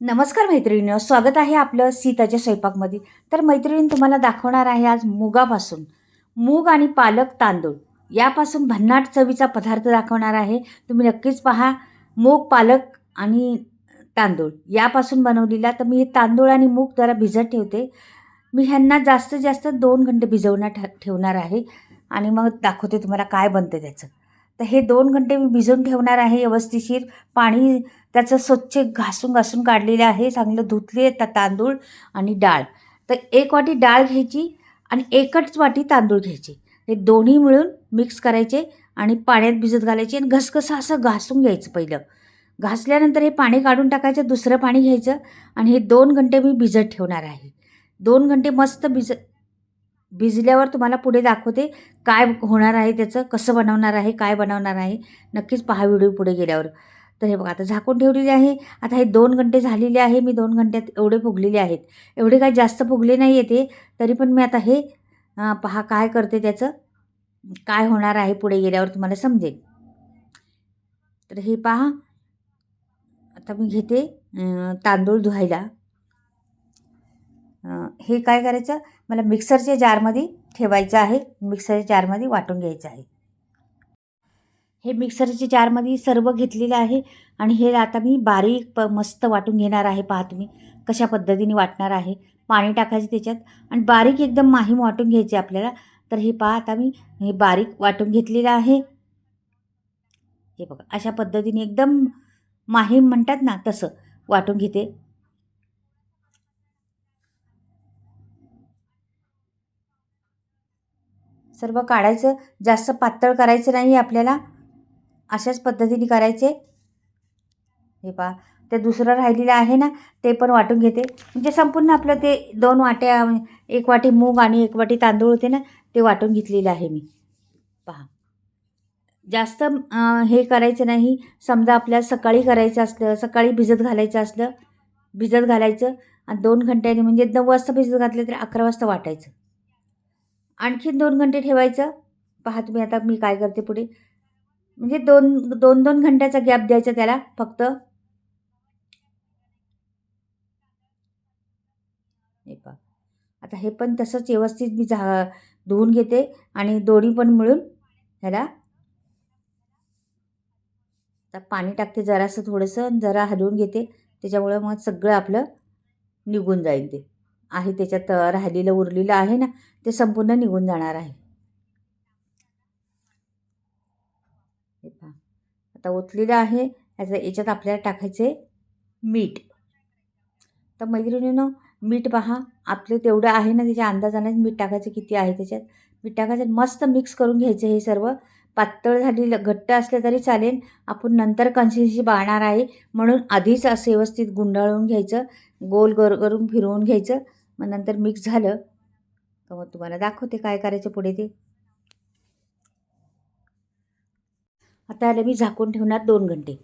नमस्कार मैत्रिणींनो, स्वागत आहे आपलं सीताच्या स्वयंपाकमध्ये. तर मैत्रिणी तुम्हाला दाखवणार आहे आज मुगापासून मूग आणि पालक तांदूळ यापासून भन्नाट चवीचा पदार्थ दाखवणार आहे. तुम्ही नक्कीच पहा. मूग, पालक आणि तांदूळ यापासून बनवलेला. तर मी हे तांदूळ आणि मूग जरा भिजत ठेवते. मी ह्यांना जास्तीत जास्त 2 घंटे ठेवणार आहे आणि मग दाखवते तुम्हाला काय बनतं त्याचं. तर हे 2 घंटे मी भिजवून ठेवणार आहे व्यवस्थिशीर. पाणी त्याचं स्वच्छ घासून घासून काढलेलं आहे. चांगलं धुतले तांदूळ आणि डाळ. तर 1 वाटी डाळ घ्यायची आणि 1च वाटी तांदूळ घ्यायचे. हे दोन्ही मिळून मिक्स करायचे आणि पाण्यात भिजत घालायचे आणि घसघसं असं घासून घ्यायचं पहिलं. घासल्यानंतर हे पाणी काढून टाकायचं, दुसरं पाणी घ्यायचं आणि हे 2 घंटे मी भिजत ठेवणार आहे. 2 घंटे मस्त भिजल्यावर तुम्हाला पुढे दाखवते काय होणार आहे, त्याचं कसं बनवणार आहे, काय बनवणार आहे. नक्कीच पहा व्हिडिओ पुढे गेल्यावर. तर हे बघा आता झाकून ठेवलेले आहे. आता हे 2 घंटे झालेले आहे. मी 2 घंट्यात एवढे फुगलेले आहेत. एवढे काही जास्त फुगले नाही आहे ते. तरी पण मी आता हे पहा काय करते, त्याचं काय होणार आहे पुढे गेल्यावर तुम्हाला समजेल. तर हे पहा आता मी घेते तांदूळ धुवायला. हे काय करायचं, मला मिक्सरच्या जारमध्ये ठेवायचं आहे. मिक्सरच्या जारमध्ये वाटून घ्यायचं आहे. हे मिक्सरच्या जारमध्ये सर्व घेतलेलं आहे आणि हे आता मी बारीक मस्त वाटून घेणार आहे. पहा तुम्ही कशा पद्धतीने वाटणार आहे. पाणी टाकायचं त्याच्यात आणि बारीक एकदम माहीम वाटून घ्यायचे आपल्याला. तर हे पहा आता मी हे बारीक वाटून घेतलेलं आहे. हे बघा अशा पद्धतीने एकदम माहीम म्हणतात ना, तसं वाटून घेते. सर्व काढायचं, जास्त पातळ करायचं नाही आपल्याला, अशाच पद्धतीने करायचे. हे पहा ते दुसरं राहिलेलं आहे ना, ते पण वाटून घेते. म्हणजे संपूर्ण आपलं ते 2 वाट्या, 1 वाटी मूग आणि 1 वाटी तांदूळ होते ना, ते वाटून घेतलेलं आहे मी. पहा जास्त हे करायचं नाही. समजा आपल्याला सकाळी करायचं असलं, सकाळी भिजत घालायचं असलं, भिजत घालायचं आणि 2 घंट्याने म्हणजे 9 वाजता भिजत घातलं तर 11 वाजता वाटायचं. आणखीन 2 घंटे ठेवायचं. पहा तुम्ही आता मी काय करते पुढे, म्हणजे 2 घंट्याचा गॅप द्यायचा त्याला फक्त. हे पहा आता हे पण तसंच व्यवस्थित मी धुवून घेते आणि दोन्ही पण मिळून ह्याला आता पाणी टाकते जरासं थोडंसं, जरा हलवून घेते. त्याच्यामुळं मग सगळं आपलं निघून जाईल. ते आहे त्याच्यात राहिलेलं उरलेलं आहे ना, ते संपूर्ण निघून जाणार आहे. हे पहा आता ओतलेलं आहे. याच्यात आपल्याला टाकायचे मीठ. तर मैत्रिणीनं मीठ पहा आपलं तेवढं आहे ना, त्याच्या अंदाजानेच मीठ टाकायचं किती आहे त्याच्यात. मीठ टाकायचं मस्त मिक्स करून घ्यायचं हे सर्व. पातळ झालेलं घट्ट असलं तरी चालेल, आपण नंतर कन्सिस्टन्सी पाहणार आहे म्हणून आधीच असं व्यवस्थित गुंडाळून घ्यायचं. गोल करून फिरवून घ्यायचं. मग नंतर मिक्स झालं तर मग तुम्हाला दाखवते काय करायचं पुढे ते. आता याला मी झाकून ठेवणार 2 घंटे.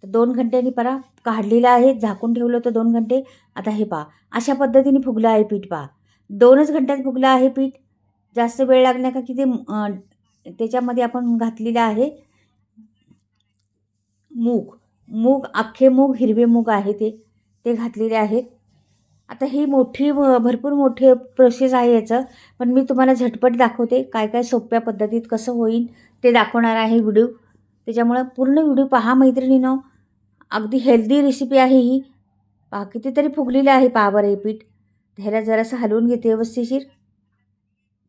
तर 2 घंट्यांनी परा काढलेलं आहे, झाकून ठेवलं होतं 2 घंटे. आता हे पहा अशा पद्धतीने फुगलं आहे पीठ. पहा 2च घंट्यात फुगलं आहे पीठ. जास्त वेळ लागणार का की ते त्याच्यामध्ये आपण घातलेलं आहे मूग. मूग अख्खे मूग, हिरवे मूग आहे ते ते घातलेले आहेत. आता ही भरपूर मोठी प्रोसेस आहे याचं, पण मी तुम्हाला झटपट दाखवते काय काय सोप्या पद्धतीत कसं होईल ते दाखवणार आहे व्हिडिओ. त्याच्यामुळं पूर्ण व्हिडिओ पहा मैत्रिणीनो. अगदी हेल्दी रेसिपी आहे ही. पहा कितीतरी फुगलेलं आहे पहा बरं हे पीठ. ह्याला जरासं हलवून घेते व्यवस्थिशीर.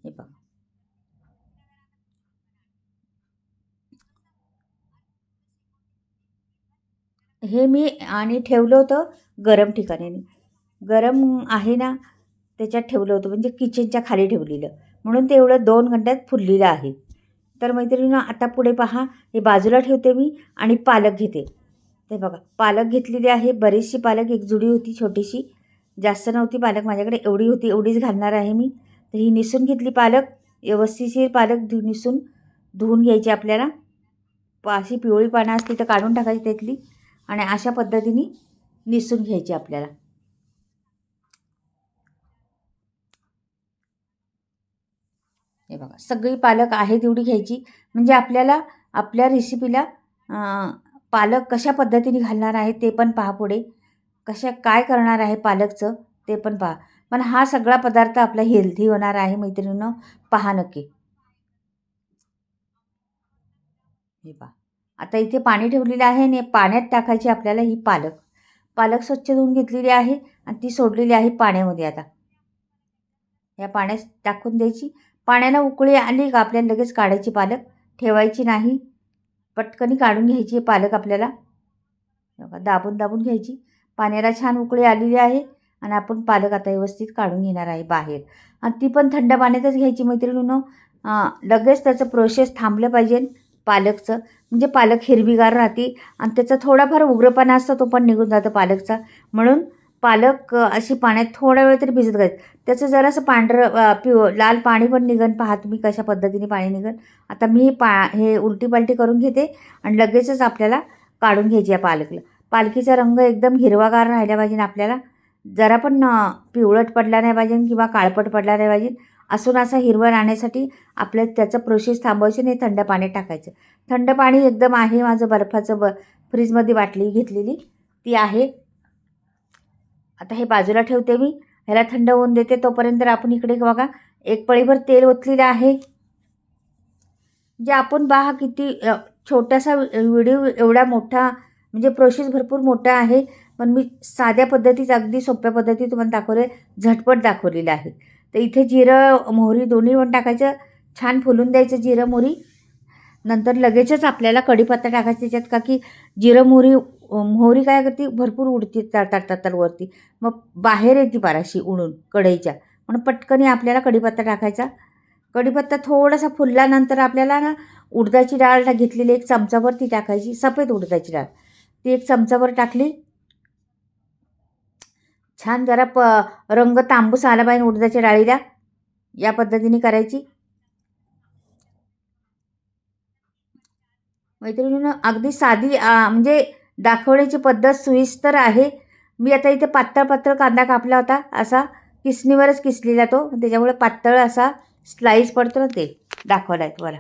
हे पहा हे मी आणि ठेवलं होतं गरम ठिकाणी. गरम आहे ना, त्याच्यात ठेवलं होतं म्हणजे किचनच्या खाली ठेवलेलं, म्हणून ते एवढं 2 घंट्यात फुललेलं आहे. तर मैत्रिणींनो आता पुढे पहा हे बाजूला ठेवते मी आणि पालक घेते. ते बघा पालक घेतलेली आहे, बरीचशी पालक, एक जुडी होती छोटीशी, जास्त नव्हती पालक माझ्याकडे, एवढी होती एवढीच घालणार आहे मी. तर ही निसून घेतली पालक. व्यवस्थितशीर पालक निसून धुवून घ्यायची आपल्याला. अशी पिवळी पानं असते तर काढून टाकायची त्यातली आणि अशा पद्धतीने निसून घ्यायची आपल्याला. हे बघा सगळी पालक आहे तेवढी घ्यायची, म्हणजे आपल्याला आपल्या रेसिपीला पालक कशा पद्धतीने घालणार आहे ते पण पहा पुढे. कशा काय करणार आहे पालकचं ते पण पहा. पण हा सगळा पदार्थ आपला हेल्दी होणार आहे मैत्रिणींनो, पहा नक्की. हे पहा. आता इथे पाणी ठेवलेलं आहे आणि पाण्यात टाकायची आपल्याला ही पालक. पालक स्वच्छ धुवून घेतलेली आहे आणि ती सोडलेली आहे पाण्यामध्ये आता. या पाण्यात टाकून द्यायची. पाण्याला उकळी आली का आपल्याला लगेच काढायची पालक, ठेवायची नाही. पटकनी काढून घ्यायची पालक आपल्याला. बघा दाबून दाबून घ्यायची. पाण्याला छान उकळी आलेली आहे आणि आपण पालक आता व्यवस्थित काढून घेणार आहे बाहेर आणि ती पण थंड पाण्यातच घ्यायची मैत्रिणींनो. लगेच त्याचं प्रोसेस थांबलं पाहिजे पालकचं, म्हणजे पालक हिरवीगार राहते आणि त्याचा थोडाफार उग्रपणा असतो तो पण निघून जातो पालकचा. म्हणून पालक अशी पाण्यात थोडा वेळ तरी भिजत घालायचं. त्याचं जरासं पांढरं लाल पाणी पण निघन, पहा तुम्ही कशा पद्धतीने पाणी निघन. आता मी हे उलटी पालटी करून घेते आणि लगेचच आपल्याला काढून घ्यायची आहे पालकला. पालखीचा रंग एकदम हिरवागार राहिला पाहिजे आपल्याला, जरा पण पिवळट पडला नाही पाहिजे किंवा काळपट पडला नाही पाहिजे. असून असा हिरवा राहण्यासाठी आपल्याला त्याचं प्रोसेस थांबवायची नाही, थंड पाण्यात टाकायचं. थंड पाणी एकदम आहे माझं बर्फाचं, फ्रीजमध्ये बाटली घेतलेली ती आहे. आता हे बाजूला ठेवते मी, ह्याला थंड होऊन देते. तोपर्यंत आपण इकडे बघा एक पळीभर तेल ओतलेलं आहे. जे आपण पहा किती छोटासा व्हिडिओ एवढा मोठा, म्हणजे प्रोसेस भरपूर मोठा आहे. पण मी साध्या पद्धतीत अगदी सोप्या पद्धतीत तुम्हाला दाखवले, झटपट दाखवलेलं आहे. तर इथे जिरं मोहरी दोन्ही पण टाकायचं, छान फुलून द्यायचं जिरं मोहरी. नंतर लगेचच आपल्याला कढीपत्ता टाकायचा त्याच्यात, का की जिरं मोहरी काय करते भरपूर उडती तळतात वरती, मग बाहेर येते पाराशी उडून कढईच्या. म्हणून पटकनी आपल्याला कढीपत्ता टाकायचा. कढीपत्ता थोडासा फुलल्यानंतर आपल्याला ना उडदाची डाळ घेतलेली 1 चमचाभर ती टाकायची, सफेद उडदाची डाळ. ती 1 चमचाभर टाकली. छान जरा रंग तांबूस आला पाहिजे उडदाच्या डाळीला, या पद्धतीने करायची. मैत्रिणींनो अगदी साधी म्हणजे दाखवण्याची पद्धत सोयीस्कर आहे. मी आता इथे पातळ पातळ कांदा कापला होता, असा किसणीवरच किसलेला तो, त्याच्यामुळे पातळ असा स्लाईस पडतो ना, ते दाखवला आहे तुम्हाला.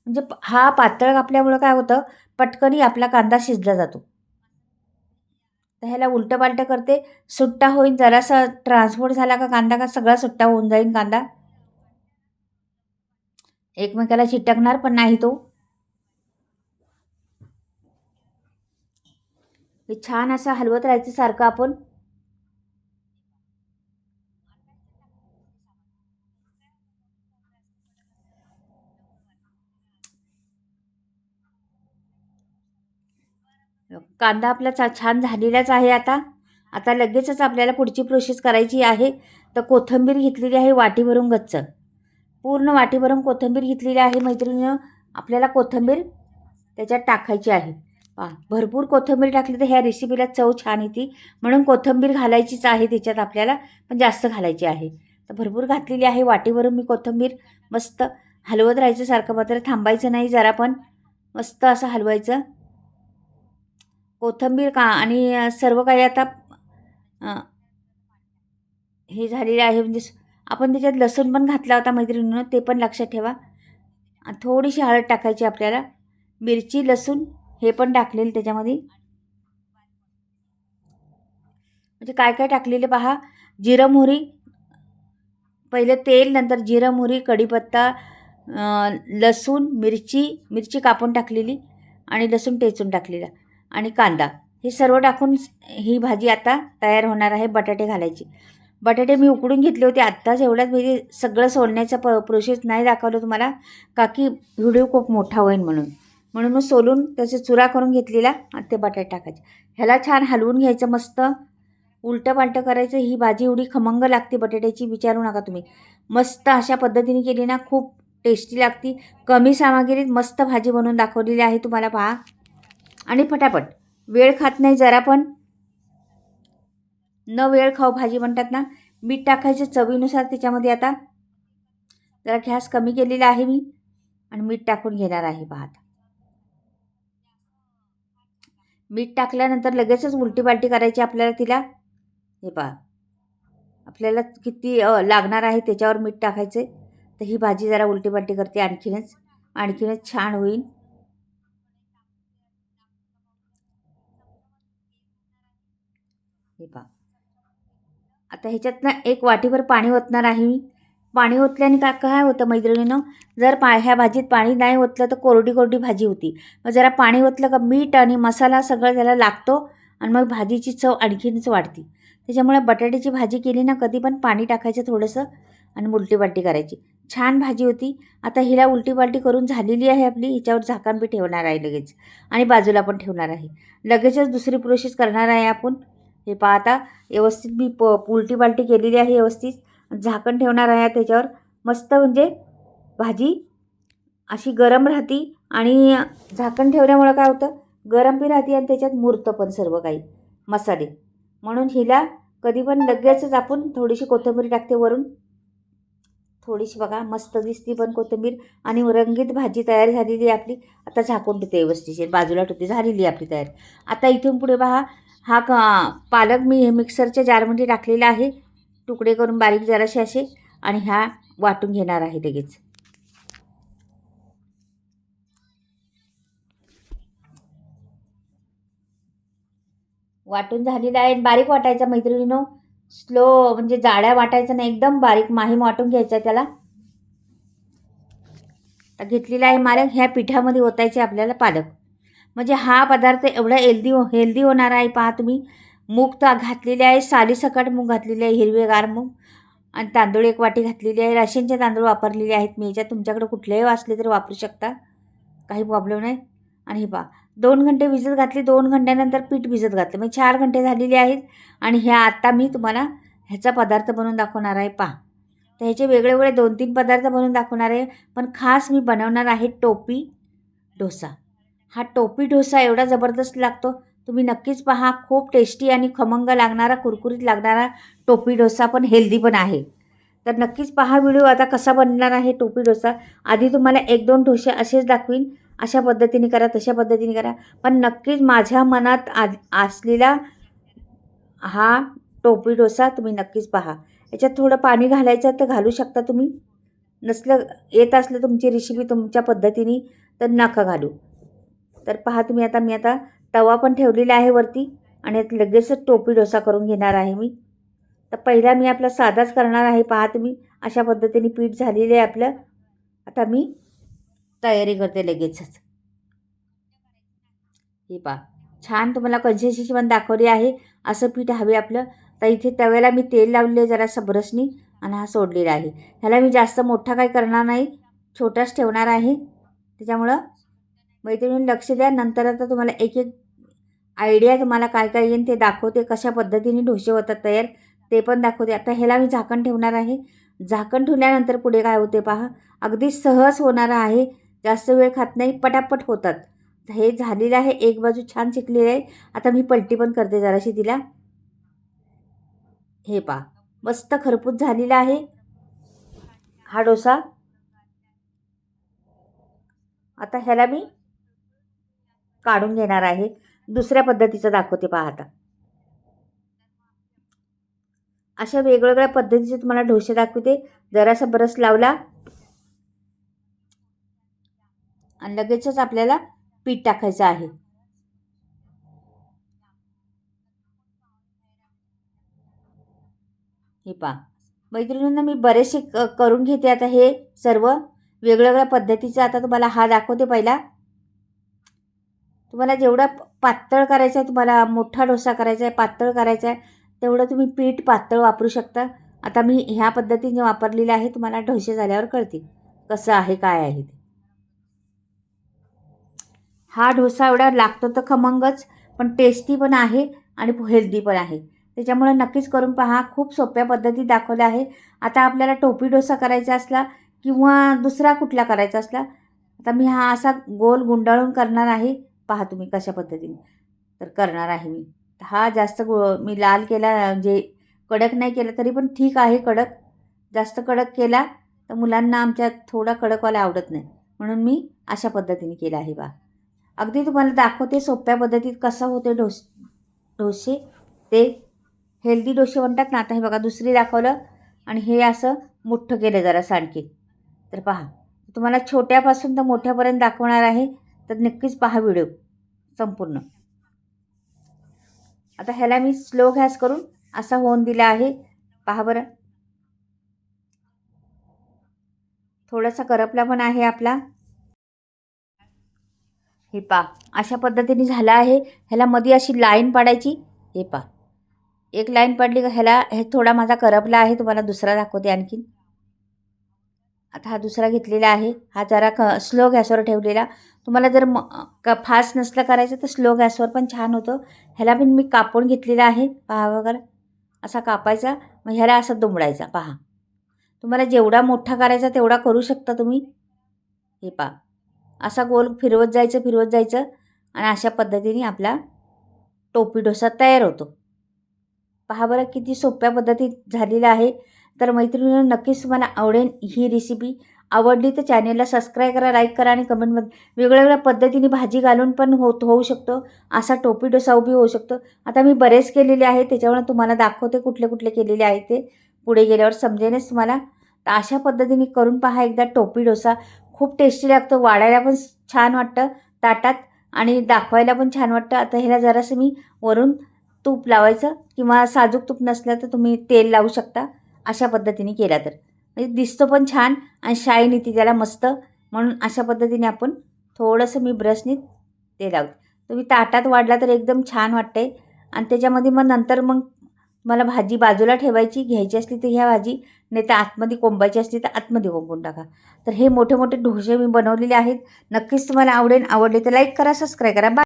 म्हणजे हा पातळ कापल्यामुळं काय होतं, पटकनी आपला कांदा शिजला जातो. तर ह्याला उलटं पालटं करते, सुट्टा होईल. जरासा ट्रान्सफर झाला का कांदा का सगळा सुट्टा होऊन जाईल कांदा, एकमेकाला चिटकणार पण नाही तो. हे छान असं हलवत राहायचं सारखं आपण. कांदा आपला छान झालेलाच आहे आता. आता लगेचच आपल्याला पुढची प्रोसेस करायची आहे. तर कोथिंबीर घेतलेली आहे वाटीभरून गच्च, पूर्ण वाटीभरून कोथिंबीर घेतलेली आहे मैत्रिणीनं. आपल्याला कोथिंबीर त्याच्यात टाकायची आहे. भरपूर कोथिंबीर टाकली तर ह्या रेसिपीला चव छान येते, म्हणून कोथिंबीर घालायचीच आहे त्याच्यात आपल्याला, पण जास्त घालायची आहे. तर भरपूर घातलेली आहे वाटीभरून मी कोथिंबीर. मस्त हलवत राहायचं सारखं, मात्र थांबायचं नाही जरा पण, मस्त असं हलवायचं. कोथिंबीर आणि सर्व काही आता हे झालेलं आहे. म्हणजे आपण त्याच्यात लसूण पण घातला होता मैत्रिणीनं, ते पण लक्षात ठेवा. थोडीशी हळद टाकायची आपल्याला, मिरची लसूण हे पण टाकलेलं त्याच्यामध्ये. म्हणजे काय काय टाकलेले पहा. जिरं मोहरी, पहिलं तेल, नंतर जिरं मोहरी, कढीपत्ता, लसूण, मिरची कापून टाकलेली आणि लसूण टेचून टाकलेला आणि कांदा, हे सर्व टाकून ही भाजी आता तयार होणार आहे. बटाटे घालायचे. बटाटे मी उकडून घेतले होते आत्ताच, एवढ्याच म्हणजे सगळं सोलण्याचा प्रोसेस नाही दाखवलं तुम्हाला, का की व्हिडिओ खूप मोठा होईल म्हणून मग सोलून त्याचे चुरा करून घेतलेला आणि ते बटाटे टाकायचे. ह्याला छान हलवून घ्यायचं, मस्त उलटं पालटं करायचं. ही भाजी एवढी खमंग लागते बटाट्याची, विचारू नका तुम्ही. मस्त अशा पद्धतीने केली ना खूप टेस्टी लागती. कमी सामग्रीत मस्त भाजी बनवून दाखवलेली आहे तुम्हाला, पहा. आणि फटाफट, वेळ खात नाही जरा पण, न वेळ खाऊ भाजी म्हणतात ना. मीठ टाकायचं चवीनुसार त्याच्यामध्ये. आता जरा गॅस कमी केलेला आहे मी आणि मीठ टाकून घेणार आहे, पहा. मीठ टाकल्यानंतर लगेचच उलटी पालटी करायची आपल्याला तिला. हे पहा, आपल्याला किती लागणार आहे त्याच्यावर मीठ टाकायचे. तर ही भाजी जरा उलटी पालटी करते, आणखीनच छान होईल. हे पहा, आता ह्याच्यातनं एक वाटीभर पाणी ओतणार आहे मी. पाणी ओतल्याने काय होतं मैत्रिणीनं, जर ह्या भाजीत पाणी नाही ओतलं तर कोरडी कोरडी भाजी होती. मग जरा पाणी ओतलं का मीठ आणि मसाला सगळं त्याला लागतो आणि मग भाजीची चव आणखीनच वाढते. त्याच्यामुळे बटाट्याची भाजी केली ना कधी पण पाणी टाकायचं थोडंसं आणि उलटी करायची. छान भाजी होती. आता हिला उलटी करून झालेली आहे आपली. हिच्यावर झाकण बी ठेवणार आहे लगेच आणि बाजूला पण ठेवणार आहे. लगेचच दुसरी प्रोसेस करणार आहे आपण. हे पहा, आता व्यवस्थित मी उलटी केलेली आहे व्यवस्थित. झाकण ठेवणार आहे त्याच्यावर. मस्त म्हणजे भाजी अशी गरम राहते आणि झाकण ठेवल्यामुळं काय होतं, गरम बी राहते आणि त्याच्यात मुरतं पण सर्व काही मसाले. म्हणून हिला कधी पण लगेचच आपण थोडीशी कोथिंबीर टाकते वरून. थोडीशी बघा मस्त दिसती पण कोथिंबीर आणि रंगीत भाजी तयार झालेली आहे आपली. आता झाकून ठेवते व्यवस्थित, बाजूला ठेवते. झालेली आहे आपली तयार. आता इथून पुढे पहा, हा पालक मी मिक्सरच्या जारमध्ये टाकलेला आहे, तुकडे करून बारीक जरासे असे, आणि ह्या वाटून घेणार आहे लगेच. वाटून झालेला आहे. बारीक वाटायचा मैत्रिणीनो, स्लो म्हणजे जाड्या वाटायचा नाही, एकदम बारीक माहीम वाटून घ्यायचा त्याला. आता घेतलेला आहे पालक, ह्या पिठामध्ये ओतायचे आपल्याला पालक. म्हणजे हा पदार्थ एवढा हेल्दी होणार आहे. पहा तुम्ही, मूग तर घातलेले आहे, सालीसकट मूग घातलेले आहे, हिरवेगार मूग, आणि तांदूळ 1 वाटी घातलेली आहे. राशनचे तांदूळ वापरलेले आहेत मी याच्यात. तुमच्याकडे कुठलेही असले तरी वापरू शकता, काही प्रॉब्लेम नाही. आणि हे पहा, 2 घंटे भिजत घातले. 2 घंट्यानंतर पीठ भिजत घातलं, म्हणजे 4 घंटे झालेले आहेत. आणि ह्या आता मी तुम्हाला ह्याचा पदार्थ बनवून दाखवणार आहे. पहा, तर ह्याचे वेगळे 2-3 पदार्थ बनवून दाखवणार आहे. पण खास मी बनवणार आहे टोपी डोसा. हा टोपी डोसा एवढा जबरदस्त लागतो, तुम्ही नक्कीच पहा. खूप टेस्टी आणि खमंग लागणारा, कुरकुरीत लागणारा टोपी डोसा, पण हेल्दी पण आहे. तर नक्कीच पहा व्हिडिओ. आता कसा बनणार आहे टोपी डोसा. आधी तुम्हाला 1-2 डोसे असेच दाखवीन, अशा पद्धतीने करा, तशा पद्धतीने करा. पण नक्कीच माझ्या मनात असलेला हा टोपी डोसा तुम्ही नक्कीच पहा. याच्यात थोडं पाणी घालायचं तर घालू शकता तुम्ही. नसलं येत असलं तुमची रेसिपी तुमच्या पद्धतीने तर नका घालू. तर पहा तुम्ही, आता मी तवा पण ठेवलेला आहे वरती आणि यात लगेचच टोपी डोसा करून घेणार आहे मी. तर पहिला मी आपला साधाच करणार आहे. पहा तुम्ही, अशा पद्धतीने पीठ झालेलं आहे आपलं. आता मी तयारी करते लगेचच. हे पहा, छान तुम्हाला कन्सिस्टन्सी पण दाखवली आहे. असं पीठ हवे आपलं. तर इथे तव्याला मी तेल लावले आहे जरासं ब्रशनी आणि हा सोडलेला आहे. ह्याला मी जास्त मोठा काही करणार नाही, छोटाच ठेवणार आहे. त्याच्यामुळं मैत्रिणींनी लक्ष द्या. नंतर आता तुम्हाला एक आयडिया तुम्हाला काय काय येईल ते दाखवते. कशा पद्धतीने डोसे होतात तयार ते पण दाखवते. आता ह्याला मी झाकण ठेवणार आहे. झाकण ठेवल्यानंतर पुढे काय होते पहा, अगदी सहज होणार आहे. जास्त वेळ खात नाही, पटापट होतात. हे झालेलं आहे, एक बाजू छान शिकलेली आहे. आता मी पलटी पण करते जराशी तिला. हे पहा, मस्त खरपूस झालेला आहे हा डोसा. आता ह्याला मी काढून घेणार आहे. दुसऱ्या पद्धतीचं दाखवते पहा. आता अशा वेगवेगळ्या पद्धतीचे तुम्हाला डोसे दाखवते. जरासा ब्रश लावला आणि लगेचच आपल्याला पीठ टाकायचं आहे. हे पहा मैत्रिणींना, मी बरेचसे करून घेते आता हे सर्व वेगवेगळ्या पद्धतीचं. आता तुम्हाला हा दाखवते पहिला. तुम्हाला जेवढा पातळ करायचा आहे, तुम्हाला मोठा डोसा करायचा आहे, पातळ करायचा आहे, तेवढं तुम्ही पीठ पातळ वापरू शकता. आता मी ह्या पद्धतीने वापरलेलं आहे. तुम्हाला डोसे झाल्यावर कळतील कसं आहे काय आहे ते. हा डोसा एवढा लागतो तर खमंगच, पण टेस्टी पण आहे आणि हेल्दी पण आहे. त्याच्यामुळे नक्कीच करून पहा. खूप सोप्या पद्धती दाखवल्या आहे. आता आपल्याला टोपी डोसा करायचा असला किंवा दुसरा कुठला करायचा असला, आता मी हा असा गोल गुंडाळून करणार आहे. पहा तुम्ही कशा पद्धतीने तर करणार आहे मी. हा जास्त मी लाल केला, म्हणजे कडक नाही केला तरी पण ठीक आहे. कडक जास्त कडक केला तर मुलांना आमच्या थोडा कडकवाला आवडत नाही, म्हणून मी अशा पद्धतीने केला आहे. बा, अगदी तुम्हाला दाखवते सोप्या पद्धतीत कसं होते डोसे. ते हेल्दी डोसे म्हणतात ना. आता हे बघा, दुसरी दाखवलं आणि हे असं मोठं केलं जरा आणखी. तर पहा, तुम्हाला छोट्यापासून तर मोठ्यापर्यंत दाखवणार आहे. तर नक्कीच पहा व्हिडिओ संपूर्ण. आता ह्याला मी स्लो गॅस करून असा होऊन दिला आहे. पहा बरं, थोडासा करपला पण आहे आपला. हे पहा, अशा पद्धतीने झाला आहे. ह्याला मध्ये अशी लाईन पाडायची. हे पहा, एक लाईन पडली का ह्याला हे थोडा माझा करपला आहे. तुम्हाला दुसरा दाखवते आणखीन. आता हा दुसरा घेतलेला आहे. हा जरा स्लो गॅसवर ठेवलेला. तुम्हाला जर फास्ट नसलं करायचं तर स्लो गॅसवर पण छान होतं. ह्याला पण मी कापून घेतलेला आहे. पहा वगैरे असा कापायचा, मग ह्याला असा दुमडायचा. पहा, तुम्हाला जेवढा मोठा करायचा तेवढा करू शकता तुम्ही. हे पहा, असा गोल फिरवत जायचं आणि अशा पद्धतीने आपला टोपी डोसा तयार होतो. पहा बरं किती सोप्या पद्धतीत झालेला आहे. तर मैत्रिणींनो, नक्कीच तुम्हाला आवडेल ही रेसिपी. आवडली तर चॅनेलला सबस्क्राईब करा, लाईक करा आणि कमेंटमध्ये वेगवेगळ्या पद्धतीने भाजी घालून पण होऊ शकतो. असा टोपी डोसा उभी होऊ शकतो. आता मी बरेच केलेले आहे, त्याच्यामुळे तुम्हाला दाखवते कुठले कुठले केलेले आहे ते. पुढे गेल्यावर समजेलच तुम्हाला. तर अशा पद्धतीने करून पहा एकदा टोपी डोसा. खूप टेस्टी लागतो, वाढायला पण छान वाटतं ताटात आणि दाखवायला पण छान वाटतं. आता ह्याला जरासं मी वरून तूप लावायचं किंवा साजूक तूप नसलं तर तुम्ही तेल लावू शकता. अशा पद्धतीने केला तर म्हणजे दिसतो पण छान आणि शाईन येते त्याला मस्त. म्हणून अशा पद्धतीने आपण थोडंसं मी ब्रशने ते लावते. तुम्ही ताटात वाढला तर एकदम छान वाटते. आणि त्याच्यामध्ये मग नंतर मग मला भाजी बाजूला ठेवायची, घ्यायची असली तर ह्या भाजी, नाही तर आतमध्ये कोंबायची असली तर आतमध्ये कोंबून टाका. तर हे मोठे मोठे डोसे मी बनवलेले आहेत. नक्कीच तुम्हाला आवडेल. आवडले तर लाईक करा, सबस्क्राईब करा. बाय.